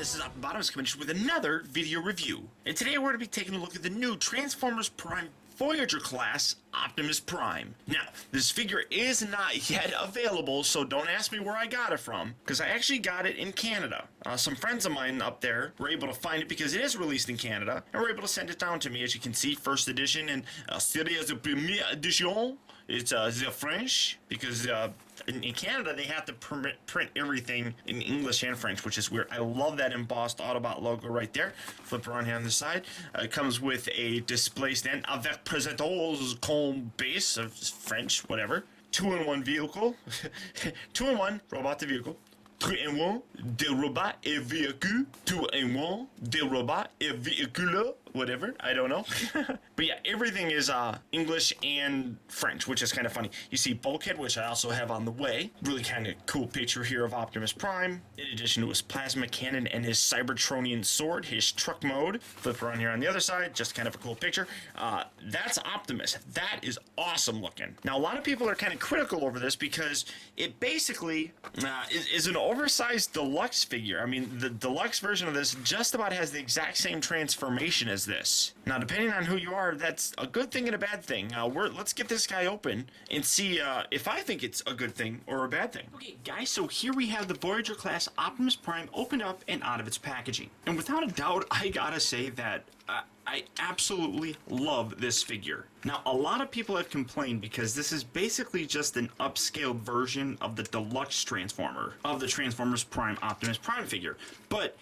this is Optimus coming with another video review. And today we're going to be taking a look at the new Transformers Prime Voyager class Optimus Prime. Now, this figure is not yet available, so don't ask me where I got it from, because I actually got it in Canada. Some friends of mine up there were able to find it because it is released in Canada, and were able to send it down to me. As you can see, first edition and série de première edition. It's the French, because in Canada they have to print everything in English and French, which is weird. I love that embossed Autobot logo right there. Flip around here on the side. It comes with a display stand avec présentons comme base of French, whatever. 2-in-1 vehicle. 2-in-1 robot to vehicle. 3-in-1 des robots et véhicules. 2-in-1 des robots et véhicules. Whatever, I don't know. But yeah, everything is English and French, which is kind of funny. You see Bulkhead, which I also have on the way. Really kind of cool picture here of Optimus Prime. In addition to his plasma cannon and his Cybertronian sword, his truck mode. Flip around here on the other side, just kind of a cool picture. That's Optimus. That is awesome looking. Now, a lot of people are kind of critical over this because it basically is an oversized deluxe figure. I mean, the deluxe version of this just about has the exact same transformation as this. Now, depending on who you are, that's a good thing and a bad thing. Let's get this guy open and see if I think it's a good thing or a bad thing. Okay, guys, so here we have the Voyager class Optimus Prime opened up and out of its packaging. And without a doubt, I gotta say that I absolutely love this figure. Now, a lot of people have complained because this is basically just an upscaled version of the deluxe Transformer, of the Transformers Prime Optimus Prime figure. But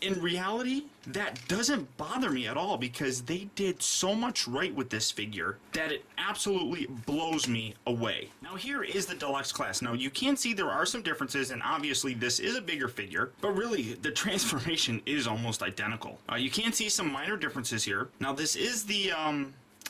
in reality, that doesn't bother me at all because they did so much right with this figure that it absolutely blows me away. Now, here is the deluxe class. Now, you can see there are some differences, and obviously this is a bigger figure, but really the transformation is almost identical. You can see some minor differences here. Now, this is the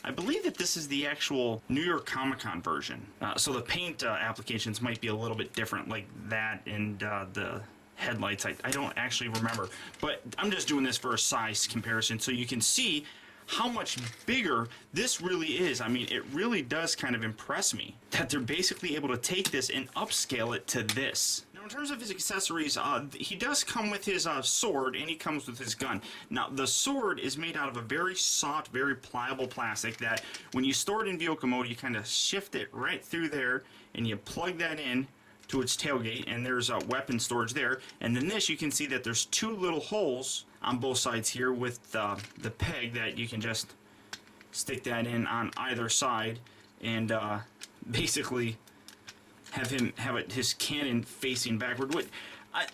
I believe that this is the actual New York Comic-Con version. So the paint applications might be a little bit different, like that and the headlights. I don't actually remember, but I'm just doing this for a size comparison so you can see how much bigger this really is. I mean, it really does kind of impress me that they're basically able to take this and upscale it to this. Now, in terms of his accessories, he does come with his sword, and he comes with his gun. Now, the sword is made out of a very soft, very pliable plastic that when you store it in vehicle mode, you kind of shift it right through there, and you plug that in to its tailgate, and there's a weapon storage there. And then this, you can see that there's two little holes on both sides here with the peg that you can just stick that in on either side and basically have his cannon facing backward.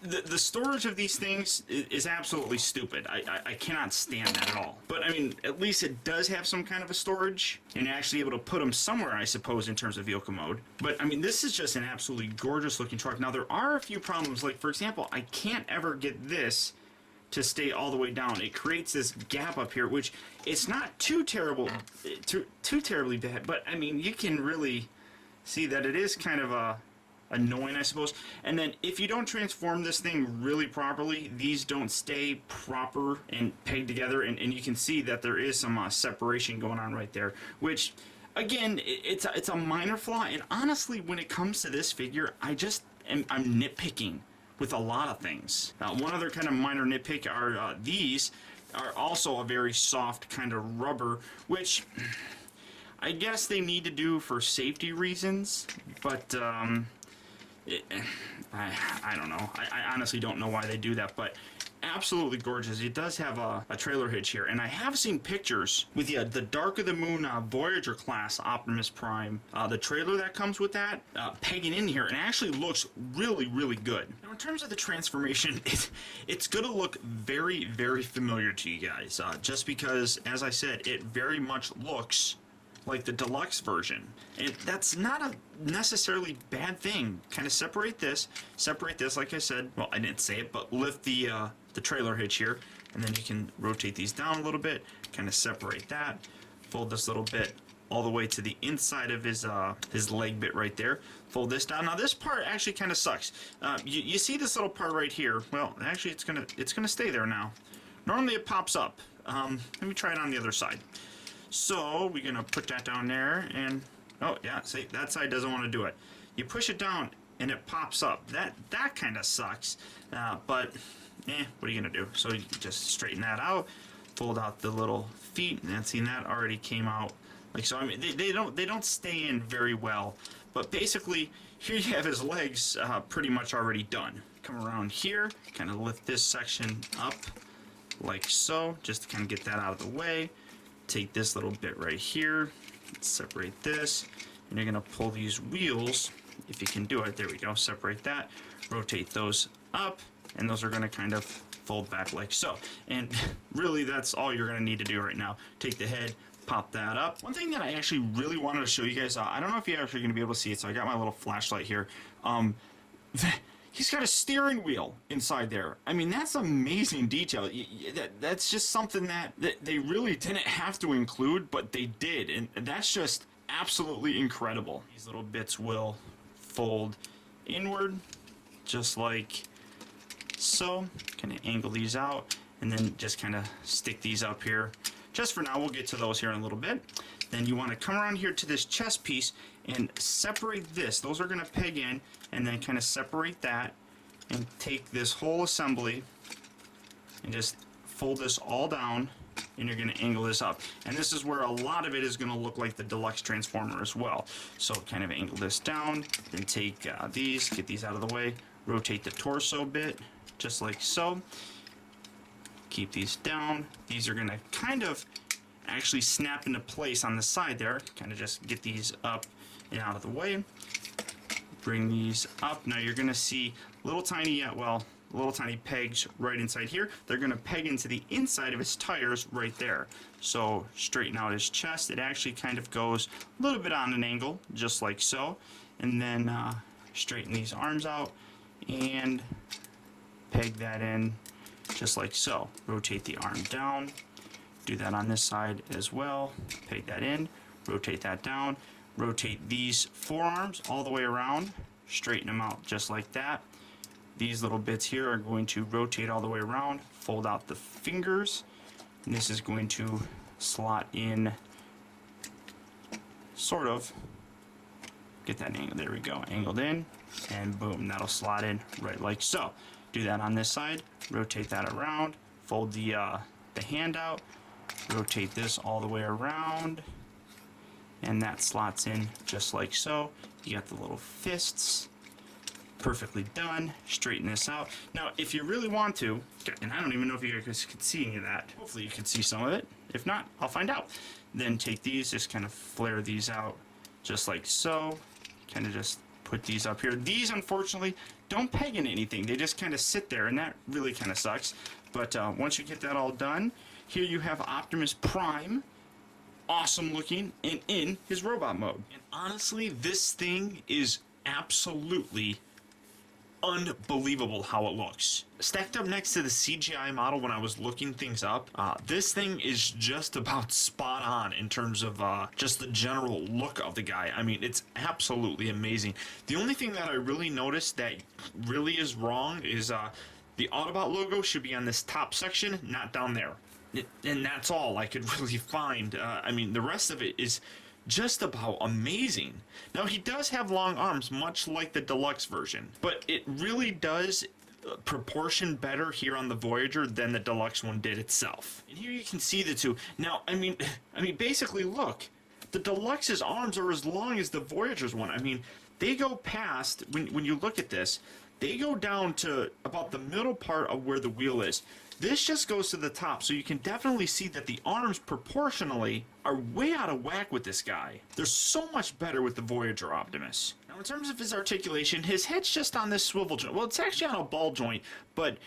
The storage of these things is absolutely stupid. I cannot stand that at all. But I mean, at least it does have some kind of a storage, and you're actually able to put them somewhere, I suppose, in terms of vehicle mode. But I mean, this is just an absolutely gorgeous looking truck. Now, there are a few problems. Like, for example, I can't ever get this to stay all the way down. It creates this gap up here, which it's not too terribly bad. But I mean, you can really see that it is kind of annoying, I suppose. And then if you don't transform this thing really properly, these don't stay proper and pegged together, and you can see that there is some separation going on right there, which again, it's a minor flaw. And honestly, when it comes to this figure, I'm nitpicking with a lot of things. One other kind of minor nitpick are these are also a very soft kind of rubber, which I guess they need to do for safety reasons, but I don't know. I honestly don't know why they do that, but absolutely gorgeous. It does have a trailer hitch here, and I have seen pictures with the Dark of the Moon Voyager class Optimus Prime, the trailer that comes with that, pegging in here, and it actually looks really, really good. Now, in terms of the transformation, it's going to look very, very familiar to you guys, just because, as I said, it very much looks like the deluxe version. And that's not a necessarily bad thing. Kind of separate this, like I said. Well, I didn't say it, but lift the trailer hitch here, and then you can rotate these down a little bit, kind of separate that, fold this little bit all the way to the inside of his leg bit right there. Fold this down. Now, this part actually kind of sucks. You see this little part right here? Well, actually, it's gonna stay there now. Normally, it pops up. Let me try it on the other side. So we're gonna put that down there, and oh yeah, see, that side doesn't want to do it. You push it down and it pops up. That kind of sucks, but what are you gonna do? So you just straighten that out, fold out the little feet, and see, that already came out like so. I mean, they don't stay in very well, but basically here you have his legs pretty much already done. Come around here, kind of lift this section up like so, just to kind of get that out of the way. Take this little bit right here, separate this, and you're gonna pull these wheels, if you can do it. There we go. Separate that, rotate those up, and those are gonna kind of fold back like so. And really, that's all you're gonna need to do right now. Take the head, pop that up. One thing that I actually really wanted to show you guys, I don't know if you're actually gonna be able to see it, so I got my little flashlight here. He's got a steering wheel inside there. I mean, that's amazing detail. That's just something that they really didn't have to include, but they did, and that's just absolutely incredible. These little bits will fold inward, just like so. Kind of angle these out, and then just kind of stick these up here. Just for now, we'll get to those here in a little bit. Then you want to come around here to this chest piece and separate this. Those are going to peg in, and then kind of separate that and take this whole assembly and just fold this all down, and you're going to angle this up. And this is where a lot of it is going to look like the deluxe transformer as well. So kind of angle this down, then take these, get these out of the way, rotate the torso bit just like so. Keep these down. These are going to kind of actually snap into place on the side there. Kind of just get these up and out of the way. Bring these up. Now you're going to see little tiny pegs right inside here. They're going to peg into the inside of his tires right there. So straighten out his chest. It actually kind of goes a little bit on an angle, just like so. And then straighten these arms out and peg that in just like so. Rotate the arm down. Do that on this side as well. Peg that in. Rotate that down. Rotate these forearms all the way around. Straighten them out just like that. These little bits here are going to rotate all the way around. Fold out the fingers. And this is going to slot in, sort of. Get that angle. There we go. Angled in. And boom, that'll slot in right like so. Do that on this side. Rotate that around. Fold the hand out. Rotate this all the way around, and that slots in just like so. You got the little fists. Perfectly done. Straighten this out. Now, if you really want to, and I don't even know if you guys can see any of that. Hopefully you can see some of it. If not, I'll find out. Then take these, just kind of flare these out just like so. Kind of just put these up here. These, unfortunately, don't peg in anything. They just kind of sit there, and that really kind of sucks. But once you get that all done, here you have Optimus Prime, awesome looking, and in his robot mode. And honestly, this thing is absolutely unbelievable how it looks. Stacked up next to the CGI model when I was looking things up, this thing is just about spot on in terms of just the general look of the guy. I mean, it's absolutely amazing. The only thing that I really noticed that really is wrong is the Autobot logo should be on this top section, not down there. And that's all I could really find. I mean, the rest of it is just about amazing. Now, he does have long arms, much like the deluxe version, but it really does proportion better here on the Voyager than the deluxe one did itself. And here you can see the two. Now, I mean, basically, look, the deluxe's arms are as long as the Voyager's one. I mean, they go past, when you look at this, they go down to about the middle part of where the wheel is. This just goes to the top, so you can definitely see that the arms proportionally are way out of whack with this guy. They're so much better with the Voyager Optimus. Now, in terms of his articulation, his head's just on this swivel joint. Well, it's actually on a ball joint, but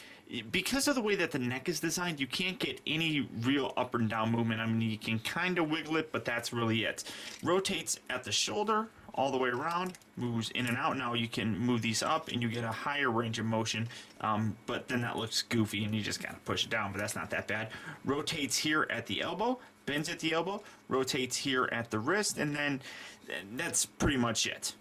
because of the way that the neck is designed, you can't get any real up and down movement. I mean, you can kind of wiggle it, but that's really it. Rotates at the shoulder all the way around, moves in and out. Now you can move these up and you get a higher range of motion, but then that looks goofy and you just gotta push it down, but that's not that bad. Rotates here at the elbow, bends at the elbow, rotates here at the wrist, and then that's pretty much it.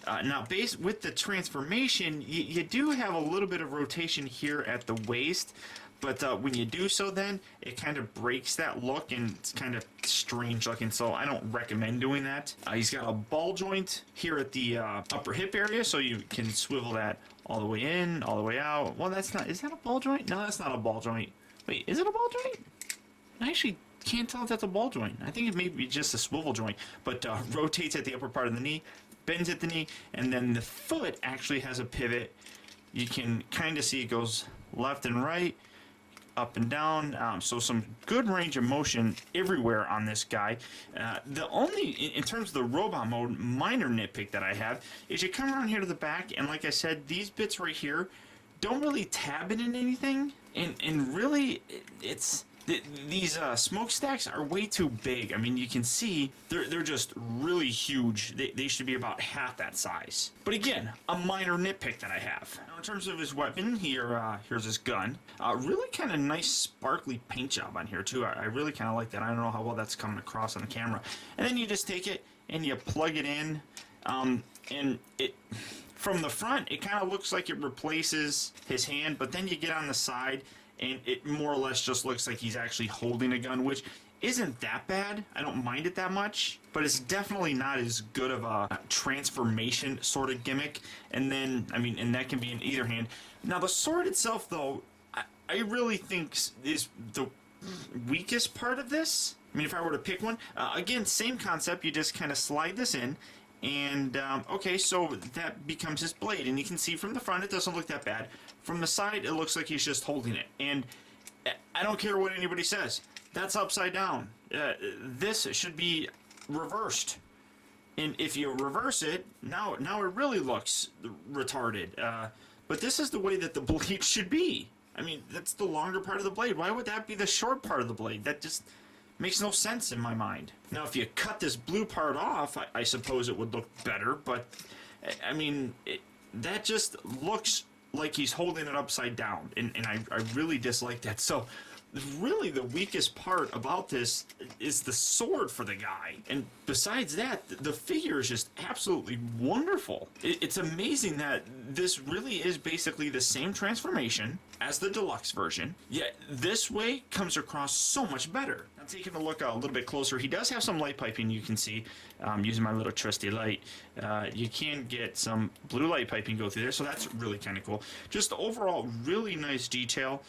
Now, with the transformation, you do have a little bit of rotation here at the waist, but when you do so, then it kind of breaks that look and it's kind of strange looking, so I don't recommend doing that. He's got a ball joint here at the upper hip area, so you can swivel that all the way in, all the way out. Well, that's not, is that a ball joint? No, that's not a ball joint. Wait, is it a ball joint? I actually can't tell if that's a ball joint. I think it may be just a swivel joint, but rotates at the upper part of the knee, bends at the knee, and then the foot actually has a pivot. You can kind of see it goes left and right, up and down, so some good range of motion everywhere on this guy. The only, in terms of the robot mode, minor nitpick that I have is you come around here to the back, and like I said, these bits right here don't really tab it in anything, and really, it's... These smokestacks are way too big. I mean, you can see they're just really huge. They should be about half that size. But again, a minor nitpick that I have. Now, in terms of his weapon, here's his gun. Really kind of nice sparkly paint job on here too. I really kind of like that. I don't know how well that's coming across on the camera. And then you just take it and you plug it in, and it... From the front, it kind of looks like it replaces his hand, but then you get on the side, and it more or less just looks like he's actually holding a gun, which isn't that bad. I don't mind it that much, but it's definitely not as good of a transformation sort of gimmick. And then, I mean, and that can be in either hand. Now, the sword itself, though, I really think is the weakest part of this. I mean, if I were to pick one, again, same concept. You just kind of slide this in. And, okay, so that becomes his blade. And you can see from the front, it doesn't look that bad. From the side, it looks like he's just holding it. And I don't care what anybody says. That's upside down. This should be reversed. And if you reverse it, now it really looks retarded. But this is the way that the blade should be. I mean, that's the longer part of the blade. Why would that be the short part of the blade? That just... makes no sense in my mind. Now, if you cut this blue part off, I suppose it would look better, but, I mean, that just looks like he's holding it upside down, and I really dislike that. So, really the weakest part about this is the sword for the guy. And besides that, the figure is just absolutely wonderful. It's amazing that this really is basically the same transformation as the deluxe version, yet this way comes across so much better. Now, taking a look a little bit closer, he does have some light piping, you can see, using my little trusty light. You can get some blue light piping go through there, so that's really kind of cool. Just overall, really nice detail.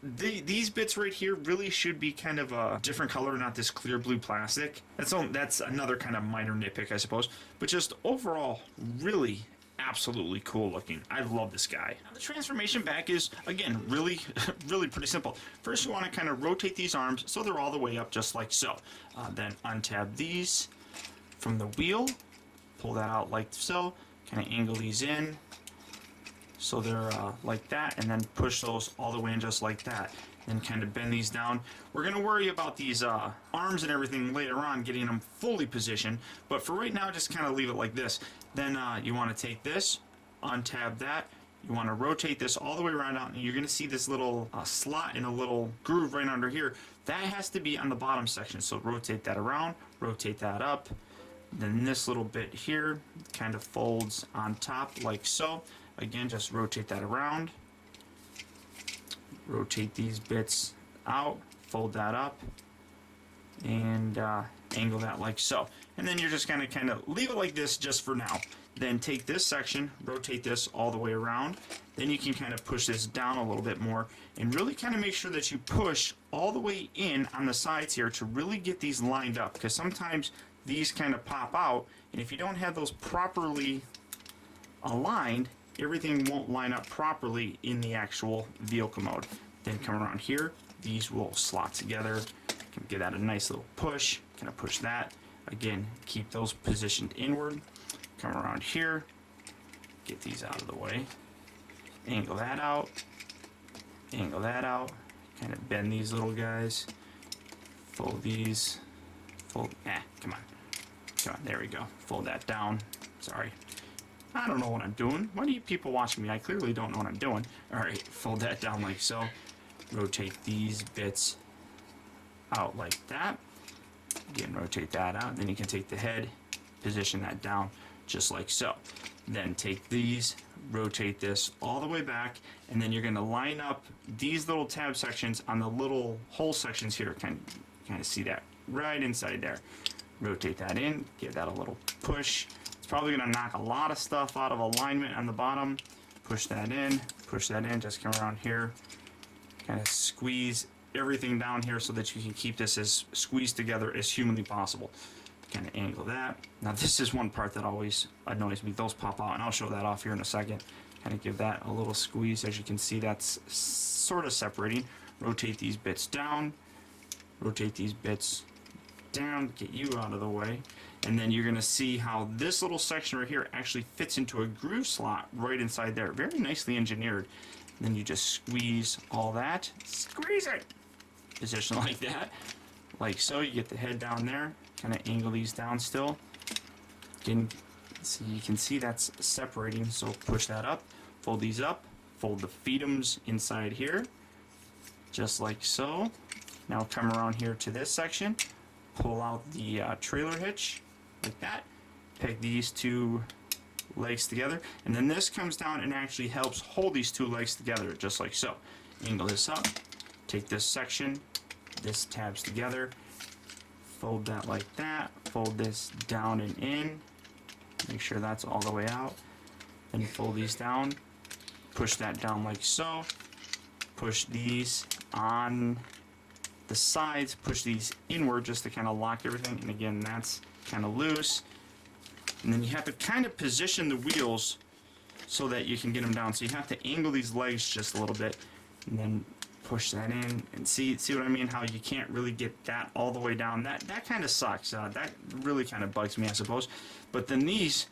These bits right here really should be kind of a different color, not this clear blue plastic. That's another kind of minor nitpick, I suppose. But just overall, really absolutely cool looking. I love this guy. Now, the transformation back is, again, really pretty simple. First, you want to kind of rotate these arms so they're all the way up, just like so. Then untab these from the wheel, pull that out like so, kind of angle these in so they're like that, and then push those all the way in just like that. Then kind of bend these down. We're going to worry about these arms and everything later on, getting them fully positioned, but for right now, just kind of leave it like this. Then you want to take this, untab that, you want to rotate this all the way around out, and you're going to see this little slot in a little groove right under here. That has to be on the bottom section, so rotate that around, rotate that up. Then this little bit here kind of folds on top like so. Again, just rotate that around. Rotate these bits out, fold that up, and angle that like so. And then you're just going to kind of leave it like this just for now. Then take this section, rotate this all the way around. Then you can kind of push this down a little bit more and really kind of make sure that you push all the way in on the sides here to really get these lined up, because sometimes these kind of pop out, and if you don't have those properly aligned, everything won't line up properly in the actual vehicle mode. Then come around here, these will slot together. Can give that a nice little push, kind of push that. Again, keep those positioned inward. Come around here, get these out of the way. Angle that out, kind of bend these little guys. Fold these, come on, there we go. Fold that down, sorry. I don't know what I'm doing. Why do you people watching me? I clearly don't know what I'm doing. Alright, fold that down like so. Rotate these bits out like that. Again, rotate that out. Then you can take the head, position that down just like so. Then take these, rotate this all the way back, and then you're going to line up these little tab sections on the little hole sections here. Kind of see that right inside there. Rotate that in, give that a little push. It's probably going to knock a lot of stuff out of alignment on the bottom, push that in, just come around here, kind of squeeze everything down here so that you can keep this as squeezed together as humanly possible. Kind of angle that. Now this is one part that always annoys me. Those pop out, and I'll show that off here in a second. Kind of give that a little squeeze. As you can see, that's sort of separating. Rotate these bits down, rotate these bits down, get you out of the way. And then you're going to see how this little section right here actually fits into a groove slot right inside there. Very nicely engineered. And then you just squeeze all that. Squeeze it! Position like that. Like so. You get the head down there. Kind of angle these down still. Again, so you can see that's separating. So push that up. Fold these up. Fold the feetums inside here. Just like so. Now come around here to this section. Pull out the trailer hitch. Like that. Peg these two legs together, and then this comes down and actually helps hold these two legs together, just like so. Angle this up, take this section, this tabs together, fold that like that, fold this down and in, make sure that's all the way out, then fold these down, push that down like so, push these on the sides, push these inward just to kind of lock everything, and again that's kind of loose. And then you have to kind of position the wheels so that you can get them down. So you have to angle these legs just a little bit and then push that in. And see what I mean? How you can't really get that all the way down. That kind of sucks. That really kind of bugs me, I suppose. But then these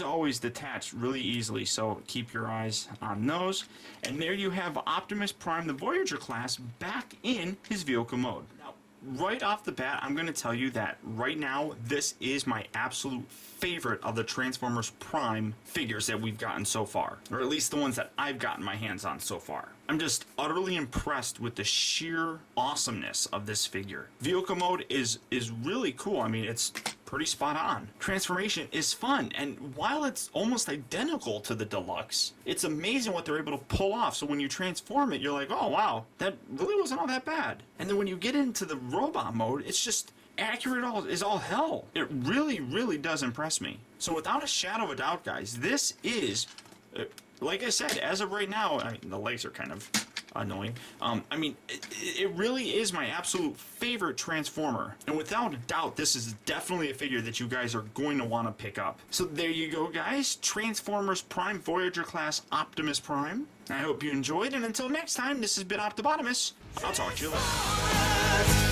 always detach really easily, so keep your eyes on those. And there you have Optimus Prime, the Voyager class, back in his vehicle mode. Now, right off the bat, I'm going to tell you that right now, this is my absolute favorite of the Transformers Prime figures that we've gotten so far. Or at least the ones that I've gotten my hands on so far. I'm just utterly impressed with the sheer awesomeness of this figure. Vehicle mode is really cool. I mean, it's pretty spot on. Transformation is fun, and while it's almost identical to the Deluxe, it's amazing what they're able to pull off. So when you transform it, you're like, oh wow, that really wasn't all that bad. And then when you get into the robot mode, it's just accurate as all hell. It really, really does impress me. So without a shadow of a doubt, guys, this is, like I said, as of right now, I mean, the legs are kind of annoying. I mean, it really is my absolute favorite Transformer. And without a doubt, this is definitely a figure that you guys are going to want to pick up. So there you go, guys. Transformers Prime Voyager class Optimus Prime. I hope you enjoyed, and until next time, this has been Optimus. I'll talk to you later.